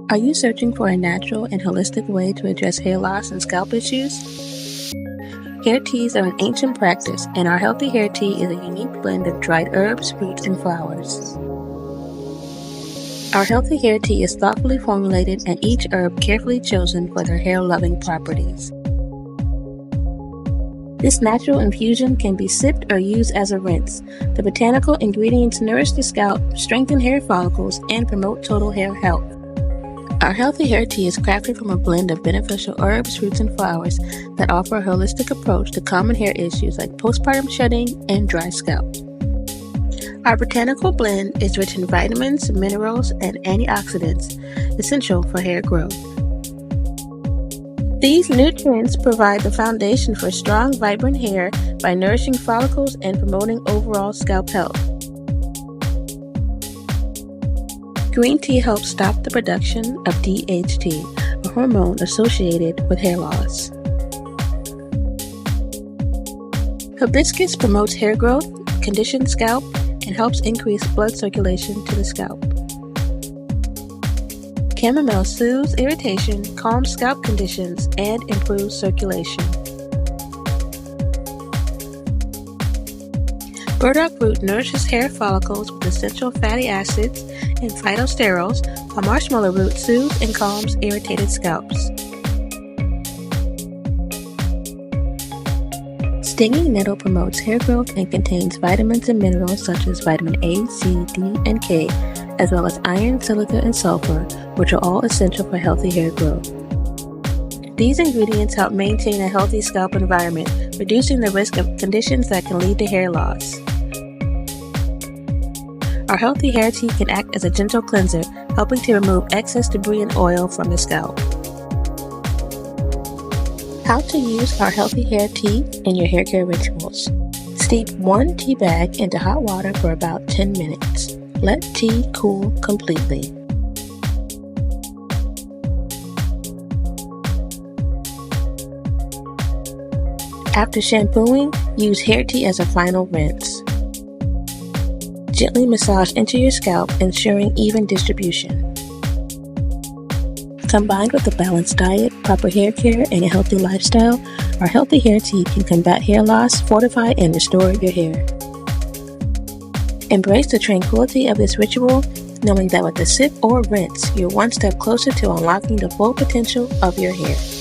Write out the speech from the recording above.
Are you searching for a natural and holistic way to address hair loss and scalp issues? Hair teas are an ancient practice, and our healthy hair tea is a unique blend of dried herbs, roots, and flowers. Our healthy hair tea is thoughtfully formulated and each herb carefully chosen for their hair-loving properties. This natural infusion can be sipped or used as a rinse. The botanical ingredients nourish the scalp, strengthen hair follicles, and promote total hair health. Our healthy hair tea is crafted from a blend of beneficial herbs, roots, and flowers that offer a holistic approach to common hair issues like postpartum shedding and dry scalp. Our botanical blend is rich in vitamins, minerals, and antioxidants, essential for hair growth. These nutrients provide the foundation for strong, vibrant hair by nourishing follicles and promoting overall scalp health. Green tea helps stop the production of DHT, a hormone associated with hair loss. Hibiscus promotes hair growth, conditions scalp, and helps increase blood circulation to the scalp. Chamomile soothes irritation, calms scalp conditions, and improves circulation. Burdock root nourishes hair follicles with essential fatty acids and phytosterols, while marshmallow root soothes and calms irritated scalps. Stinging nettle promotes hair growth and contains vitamins and minerals such as vitamin A, C, D, and K, as well as iron, silica, and sulfur, which are all essential for healthy hair growth. These ingredients help maintain a healthy scalp environment, reducing the risk of conditions that can lead to hair loss. Our healthy hair tea can act as a gentle cleanser, helping to remove excess debris and oil from the scalp. How to use our healthy hair tea in your hair care rituals. Steep 1 tea bag into hot water for about 10 minutes. Let tea cool completely. After shampooing, use hair tea as a final rinse. Gently massage into your scalp, ensuring even distribution. Combined with a balanced diet, proper hair care, and a healthy lifestyle, our healthy hair tea can combat hair loss, fortify, and restore your hair. Embrace the tranquility of this ritual, knowing that with a sip or rinse, you're one step closer to unlocking the full potential of your hair.